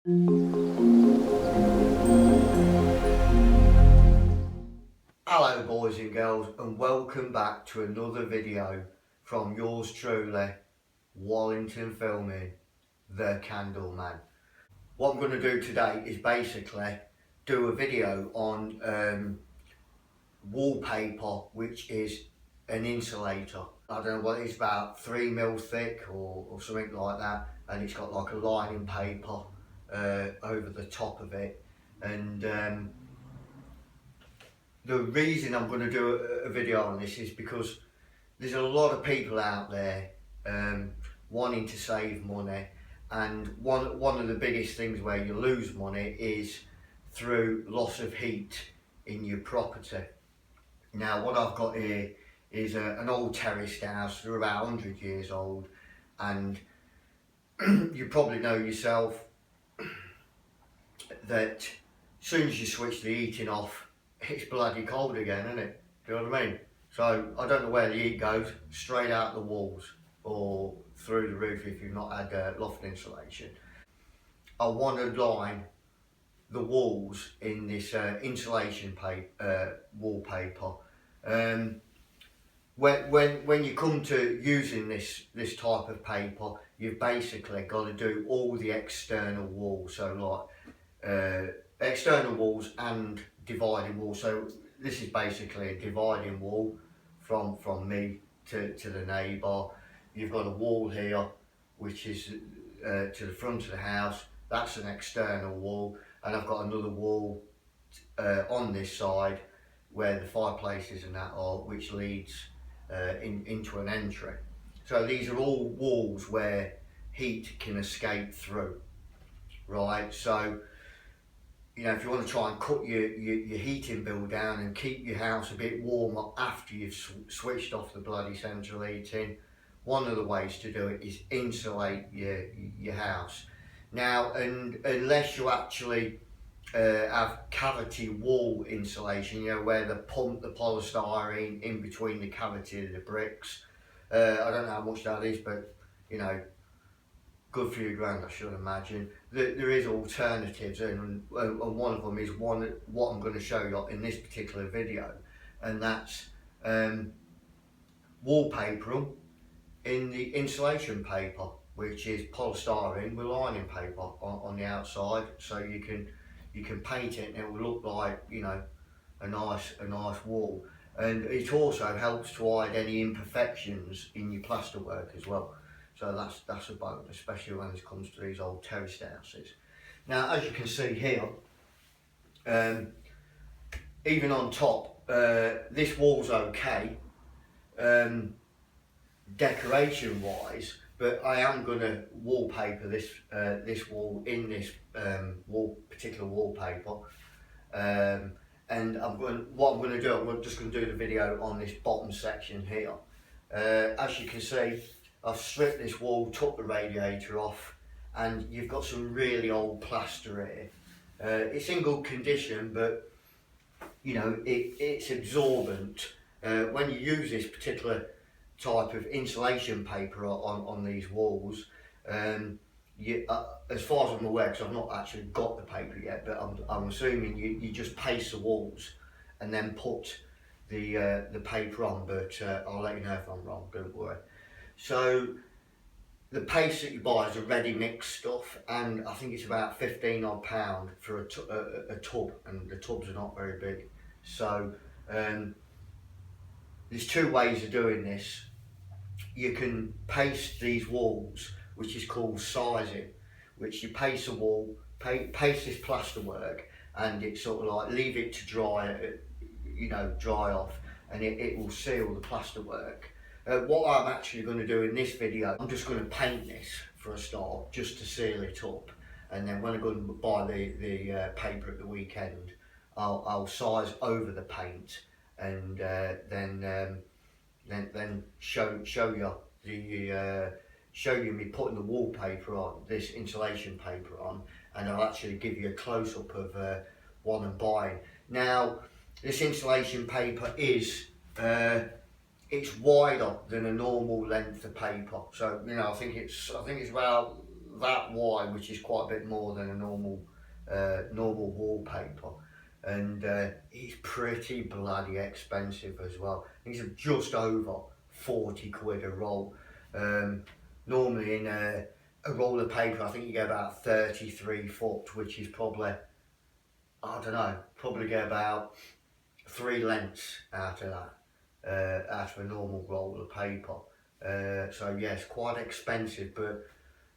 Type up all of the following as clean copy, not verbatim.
Hello boys and girls, and welcome back to another video from yours truly, Wallingtonfilming, the Candle Man. What I'm going to do today is basically do a video on wallpaper, which is an insulator. I don't know what it's about 3mm thick or something like that, and it's got like a lining paper over the top of it. And the reason I'm going to do a video on this is because there's a lot of people out there wanting to save money, and one of the biggest things where you lose money is through loss of heat in your property. Now what I've got here is an old terraced house. They're about 100 years old, and you probably know yourself that as soon as you switch the heating off, it's bloody cold again, isn't it? Do you know what I mean? So I don't know where the heat goes, straight out the walls or through the roof if you've not had loft insulation. I want to line the walls in this insulation wallpaper. When you come to using this type of paper, you've basically got to do all the external walls, so like external walls and dividing wall. So this is basically a dividing wall from me to the neighbour. You've got a wall here which is to the front of the house. That's an external wall, and I've got another wall on this side where the fireplace is and that are, which leads into an entry. So these are all walls where heat can escape through, right? So you know, if you want to try and cut your heating bill down and keep your house a bit warmer after you've switched off the bloody central heating, one of the ways to do it is insulate your house. Now, and unless you actually have cavity wall insulation, you know, where they pump the polystyrene in between the cavity of the bricks, I don't know how much that is, but you know, good few grand I should imagine. There is alternatives, and one of them is what I'm going to show you in this particular video, and that's wallpaper in the insulation paper, which is polystyrene with lining paper on the outside, so you can paint it and it will look like, you know, a nice wall. And it also helps to hide any imperfections in your plasterwork as well. So that's a bonus, especially when it comes to these old terraced houses. Now, as you can see here, even on top, this wall's okay, decoration wise, but I am going to wallpaper this wall in this particular wallpaper. And what I'm going to do, I'm just going to do the video on this bottom section here. As you can see, I've stripped this wall, took the radiator off, and you've got some really old plaster here. It's in good condition, but you know, it's absorbent. When you use this particular type of insulation paper on these walls, as far as I'm aware, because I've not actually got the paper yet, but I'm assuming you just paste the walls and then put the paper on, but I'll let you know if I'm wrong, don't worry. So the paste that you buy is a ready mix stuff, and I think it's about £15 odd for a tub, and the tubs are not very big. So there's two ways of doing this. You can paste these walls, which is called sizing, which you paste a wall, paste this plasterwork, and it sort of like leave it to dry, you know, dry off, and it will seal the plasterwork. What I'm actually going to do in this video, I'm just going to paint this for a start, just to seal it up, and then when I go and buy the paper at the weekend, I'll size over the paint, and then show you me putting the wallpaper on, this insulation paper on, and I'll actually give you a close-up of what I'm buying. Now, this insulation paper is it's wider than a normal length of paper, so you know, I think it's about that wide, which is quite a bit more than a normal wallpaper, and it's pretty bloody expensive as well. These are just over 40 quid a roll. Normally in a roll of paper, I think you get about 33 foot, which is probably, I don't know, probably get about 3 lengths out of that, out of a normal roll of paper. So yes, quite expensive, but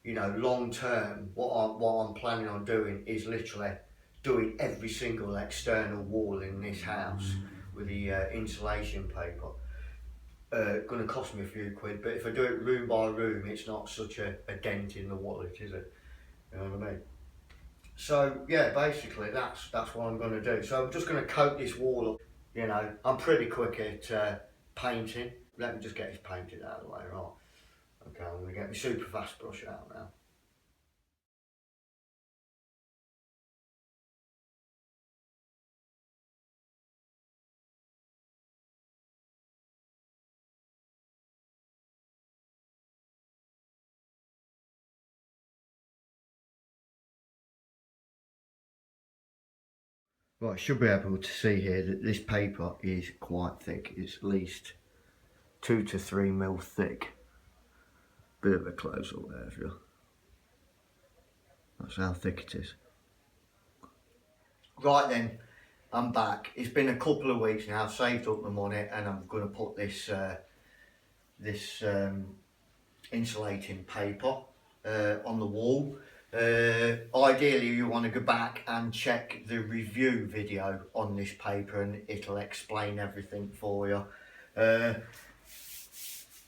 you know, long term, what I'm planning on doing is literally doing every single external wall in this house with the insulation paper. Going to cost me a few quid, but if I do it room by room, it's not such a dent in the wallet, is it? You know what I mean? So yeah, basically that's what I'm going to do. So I'm just going to coat this wall up. You know, I'm pretty quick at painting. Let me just get this painted out of the way, right? Okay, I'm going to get my super fast brush out now. Right, I should be able to see here that this paper is quite thick. It's at least 2 to 3 mil thick. Bit of a close up there, if you. That's how thick it is. Right then, I'm back. It's been a couple of weeks now. I've saved up my money, and I'm going to put this insulating paper on the wall. Ideally you want to go back and check the review video on this paper, and it'll explain everything for you.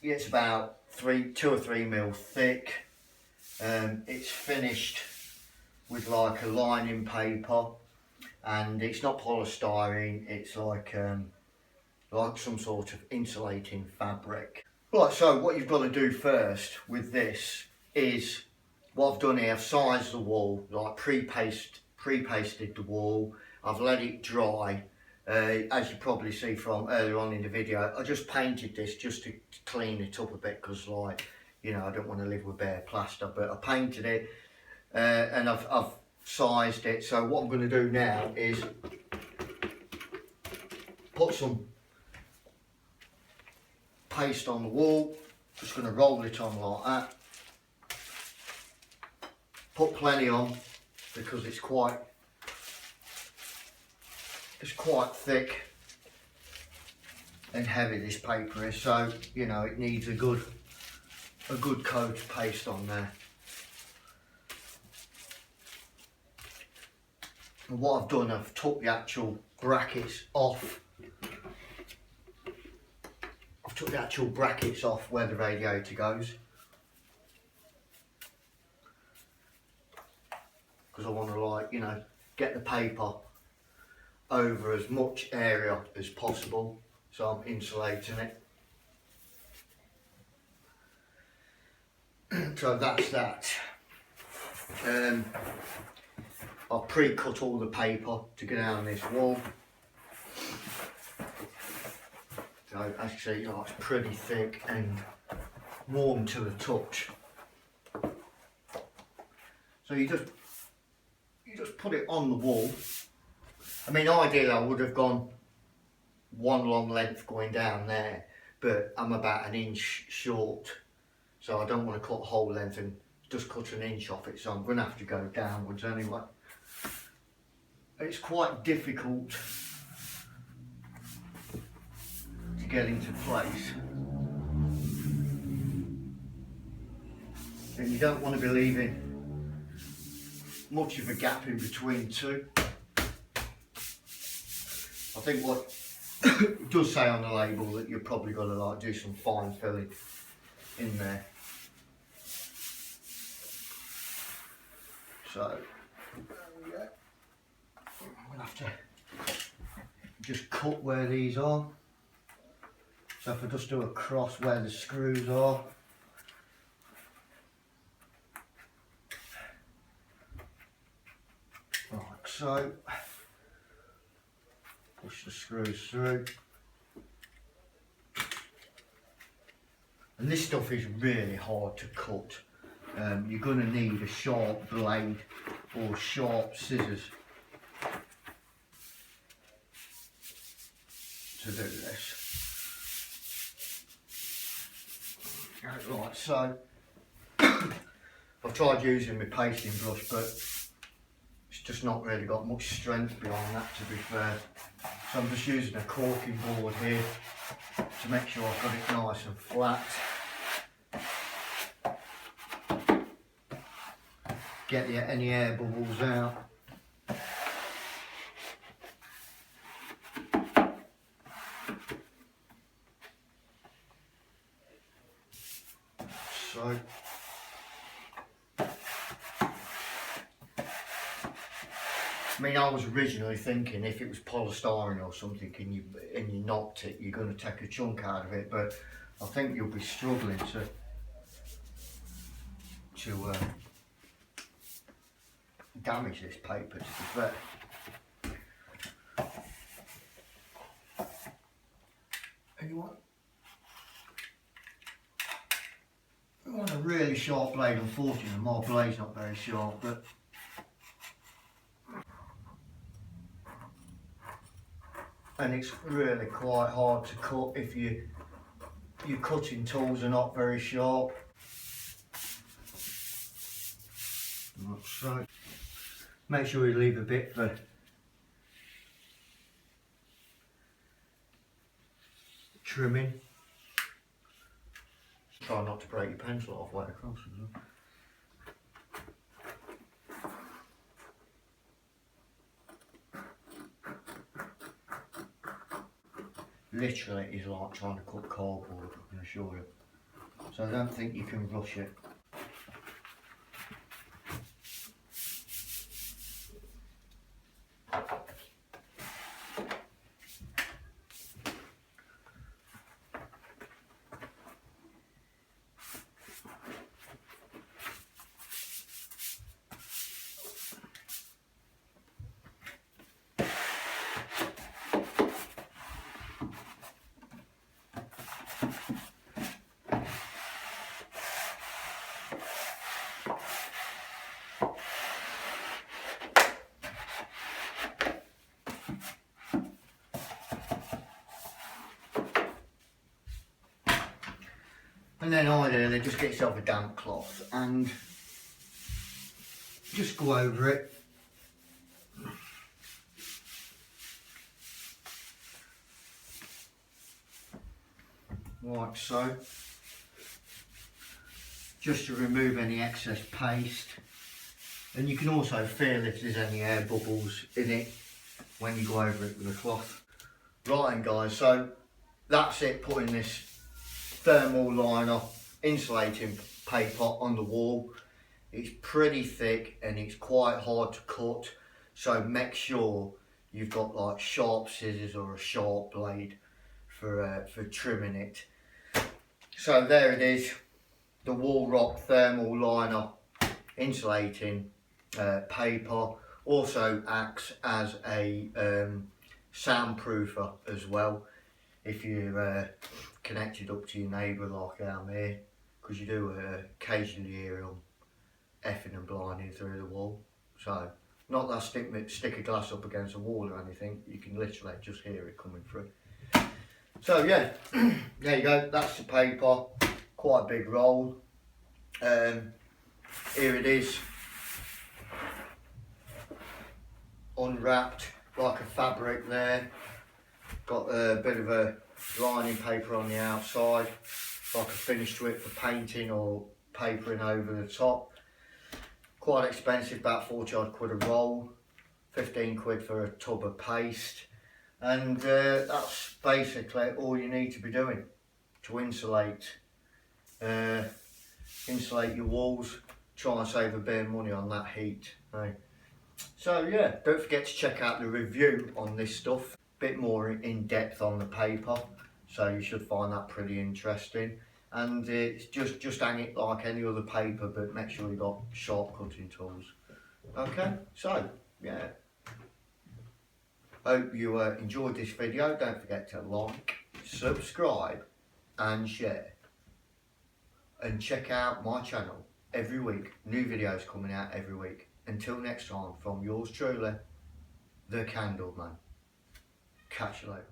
It's about 2 or 3 mil thick. It's finished with like a lining paper, and it's not polystyrene, it's like some sort of insulating fabric. Right, so what you've got to do first with this is, what I've done here, I've sized the wall, like pre-pasted the wall. I've let it dry. As you probably see from earlier on in the video, I just painted this just to clean it up a bit, because like, you know, I don't want to live with bare plaster, but I painted it and I've sized it. So what I'm going to do now is put some paste on the wall. Just going to roll it on like that. Put plenty on, because it's quite thick and heavy, this paper is, so you know it needs a good coat of paste on there. And what I've done, I've took the actual brackets off. I've took the actual brackets off where the radiator goes, because I want to, like, you know, get the paper over as much area as possible, so I'm insulating it. So that's that. I've pre-cut all the paper to go down this wall. So actually, you know, it's pretty thick and warm to the touch. So you just put it on the wall. I mean, ideally I would have gone one long length going down there, but I'm about an inch short, so I don't want to cut a whole length and just cut an inch off it, so I'm going to have to go downwards anyway. It's quite difficult to get into place, and you don't want to be leaving much of a gap in between two. I think what it does say on the label that you're probably going to like do some fine filling in there. So there we go. I'm going to have to just cut where these are. So if I just do a cross where the screws are. Like so. Push the screws through. And this stuff is really hard to cut. you're going to need a sharp blade or sharp scissors to do this. Right, so I've tried using my pasting brush, but it's just not really got much strength behind that, to be fair. So I'm just using a corking board here to make sure I've got it nice and flat. Get any air bubbles out. So I mean, I was originally thinking if it was polystyrene or something and you knocked it, you're going to take a chunk out of it, but I think you'll be struggling to damage this paper, to be fair. And you want a really sharp blade. Unfortunately, my blade's not very sharp, but and it's really quite hard to cut if your cutting tools are not very sharp. So make sure you leave a bit for trimming. Try not to break your pencil halfway across as well. Literally, it is like trying to cut cardboard, I can assure you. So I don't think you can rush it. And then ideally just get yourself a damp cloth and just go over it. Like so. Just to remove any excess paste. And you can also feel if there's any air bubbles in it when you go over it with a cloth. Right then guys, so that's it, putting this thermal liner insulating paper on the wall. It's pretty thick and it's quite hard to cut, so make sure you've got like sharp scissors or a sharp blade for trimming it. So there it is, the wall rock thermal liner insulating paper. Also acts as a soundproofer as well if you're connected up to your neighbour like I am here, because you do occasionally hear them effing and blinding through the wall. So not that stick a glass up against a wall or anything, you can literally just hear it coming through. So yeah, there you go, that's the paper, quite a big roll. Here it is, unwrapped like a fabric there, got a bit of a lining paper on the outside, like a finish to it for painting or papering over the top. Quite expensive, about 40 odd quid a roll, 15 quid for a tub of paste, and that's basically all you need to be doing to insulate your walls. Try and save a bit of money on that heat, right? So yeah, don't forget to check out the review on this stuff, bit more in depth on the paper, so you should find that pretty interesting. And it's just hang it like any other paper, but make sure you've got sharp cutting tools. Okay, so yeah, hope you enjoyed this video. Don't forget to like, subscribe and share, and check out my channel. every week. New videos coming out every week. Until next time, from yours truly, the Candle Man. Catch you later.